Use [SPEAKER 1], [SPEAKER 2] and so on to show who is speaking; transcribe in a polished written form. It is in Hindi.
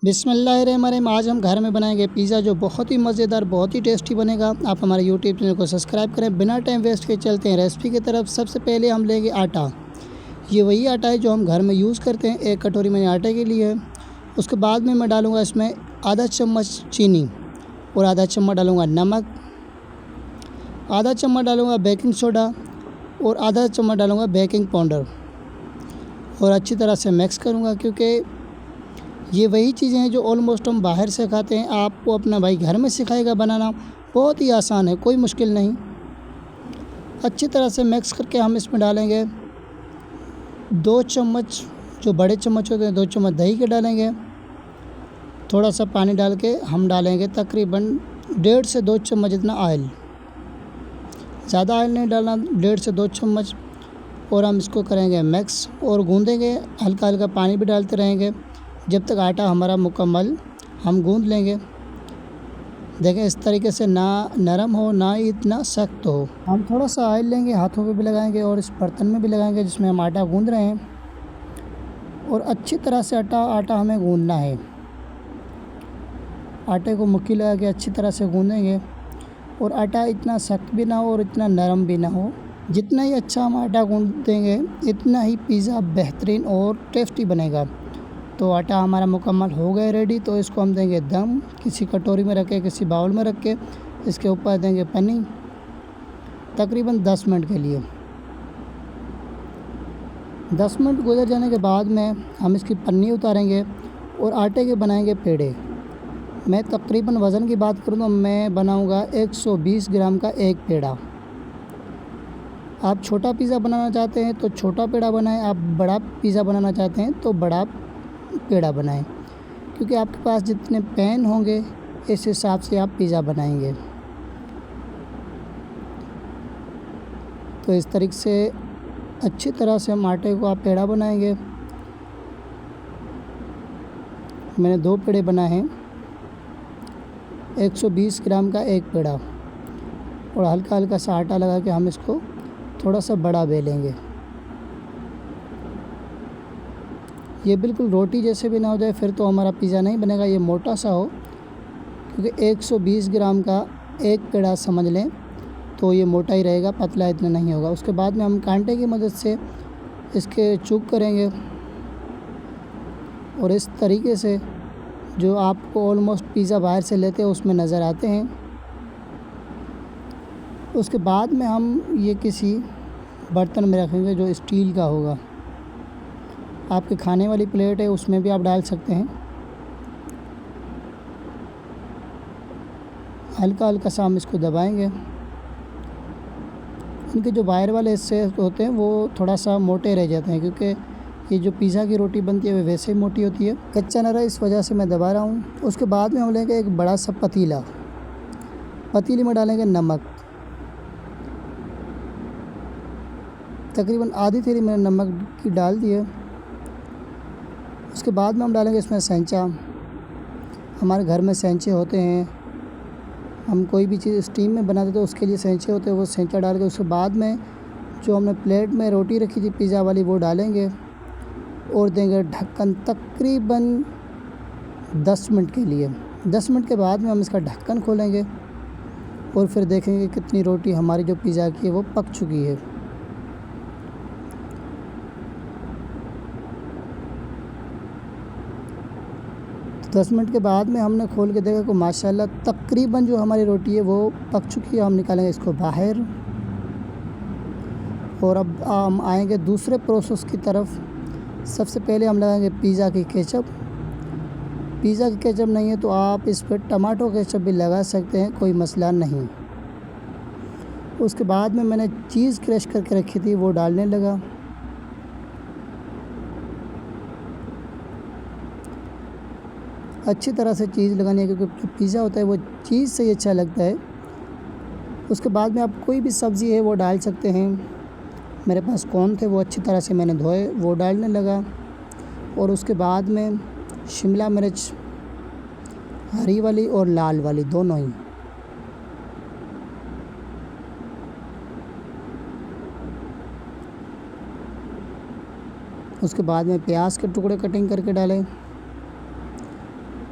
[SPEAKER 1] बिस्मिल्लाहिर्रहमानिर्रहीम। आज हम घर में बनाएंगे पिज़्ज़ा जो बहुत ही मज़ेदार, बहुत ही टेस्टी बनेगा। आप हमारे यूट्यूब चैनल को सब्सक्राइब करें। बिना टाइम वेस्ट के चलते हैं रेसिपी की तरफ। सबसे पहले हम लेंगे आटा। ये वही आटा है जो हम घर में यूज़ करते हैं। एक कटोरी मैंने आटे के लिए है। उसके बाद में मैं डालूँगा इसमें आधा चम्मच चीनी और आधा चम्मच डालूँगा नमक, आधा चम्मच डालूँगा बेकिंग सोडा और आधा चम्मच डालूँगा बेकिंग पाउडर और अच्छी तरह से मिक्स करूँगा, क्योंकि ये वही चीज़ें हैं जो ऑलमोस्ट हम बाहर से खाते हैं। आपको अपना भाई घर में सिखाएगा बनाना, बहुत ही आसान है, कोई मुश्किल नहीं। अच्छी तरह से मिक्स करके हम इसमें डालेंगे 2 चम्मच, जो बड़े चम्मच होते हैं 2 चम्मच दही के डालेंगे। थोड़ा सा पानी डाल के हम डालेंगे तकरीबन 1.5 से 2 चम्मच इतना ऑयल। ज़्यादा ऑयल नहीं डालना, 1.5 से 2 चम्मच। और हम इसको करेंगे मिक्स और गूँधेंगे। हल्का हल्का पानी भी डालते रहेंगे जब तक आटा हमारा मुकम्मल हम गूँध लेंगे। देखें इस तरीके से, ना नरम हो ना ही इतना सख्त हो। हम थोड़ा सा ऑयल लेंगे, हाथों पे भी लगाएंगे और इस बर्तन में भी लगाएंगे जिसमें हम आटा गूँध रहे हैं। और अच्छी तरह से आटा हमें गूँधना है। आटे को मुट्ठी लगा के अच्छी तरह से गूँधेंगे और आटा इतना सख्त भी ना हो और इतना नरम भी ना हो। जितना ही अच्छा हम आटा गूँध देंगे इतना ही पिज़्ज़ा बेहतरीन और टेस्टी बनेगा। तो आटा हमारा मुकम्मल हो गया रेडी। तो इसको हम देंगे दम, किसी कटोरी में रख के, किसी बाउल में रख के इसके ऊपर देंगे पन्नी तकरीबन 10 मिनट के लिए। 10 मिनट गुजर जाने के बाद में हम इसकी पन्नी उतारेंगे और आटे के बनाएंगे पेड़े। मैं तकरीबन वज़न की बात करूँ तो मैं बनाऊँगा 120 ग्राम का एक पेड़ा। आप छोटा पिज़्ज़ा बनाना चाहते हैं तो छोटा पेड़ा बनाएं, आप बड़ा पिज़्ज़ा बनाना चाहते हैं तो बड़ा पेड़ा बनाएं, क्योंकि आपके पास जितने पैन होंगे इस हिसाब से आप पिज़्ज़ा बनाएंगे। तो इस तरीके से अच्छी तरह से हम आटे को आप पेड़ा बनाएंगे। मैंने 2 पेड़े बनाए हैं, 120 ग्राम का एक पेड़ा। और हल्का हल्का सा आटा लगा के हम इसको थोड़ा सा बड़ा बेलेंगे। ये बिल्कुल रोटी जैसे भी ना हो जाए, फिर तो हमारा पिज़्ज़ा नहीं बनेगा। ये मोटा सा हो, क्योंकि 120 ग्राम का एक पेड़ा समझ लें तो ये मोटा ही रहेगा, पतला इतना नहीं होगा। उसके बाद में हम कांटे की मदद से इसके चूक करेंगे और इस तरीके से जो आपको ऑलमोस्ट पिज़्ज़ा बाहर से लेते हैं उसमें नज़र आते हैं। उसके बाद में हम ये किसी बर्तन में रखेंगे जो स्टील का होगा। आपके खाने वाली प्लेट है उसमें भी आप डाल सकते हैं। हल्का हल्का सा हम इसको दबाएंगे। इनके जो बाहर वाले हिस्से होते हैं वो थोड़ा सा मोटे रह जाते हैं, क्योंकि ये जो पिज़्ज़ा की रोटी बनती है वो वैसे ही मोटी होती है। कच्चा न रहे इस वजह से मैं दबा रहा हूँ। उसके बाद में हम लेंगे एक बड़ा सा पतीला। पतीले में डालेंगे नमक, तकरीबन आधी थैली मैंने नमक की डाल दी है। उसके बाद में हम डालेंगे इसमें सेंचा। हमारे घर में सेंचे होते हैं, हम कोई भी चीज़ स्टीम में बनाते तो उसके लिए सेंचे होते हैं, वो सेंचा डाल के उसके बाद में जो हमने प्लेट में रोटी रखी थी पिज़्ज़ा वाली वो डालेंगे और देंगे ढक्कन तकरीबन 10 मिनट के लिए। 10 मिनट के बाद में हम इसका ढक्कन खोलेंगे और फिर देखेंगे कितनी रोटी हमारी जो पिज़्ज़ा की है वो पक चुकी है। तो 10 मिनट के बाद में हमने खोल के देखा कि माशाल्लाह तकरीबन जो हमारी रोटी है वो पक चुकी है। हम निकालेंगे इसको बाहर और अब हम आएंगे दूसरे प्रोसेस की तरफ। सबसे पहले हम लगाएंगे पिज़्ज़ा की केचप। पिज़्ज़ा की केचप नहीं है तो आप इस पर टमाटो केचप भी लगा सकते हैं, कोई मसला नहीं। उसके बाद में मैंने चीज़ क्रश करके रखी थी वो डालने लगा। अच्छी तरह से चीज़ लगानी है, क्योंकि जो पिज़्ज़ा होता है वो चीज़ से ही अच्छा लगता है। उसके बाद में आप कोई भी सब्ज़ी है वो डाल सकते हैं। मेरे पास कॉर्न थे, वो अच्छी तरह से मैंने धोए, वो डालने लगा। और उसके बाद में शिमला मिर्च, हरी वाली और लाल वाली दोनों ही। उसके बाद में प्याज के टुकड़े कटिंग करके डालें।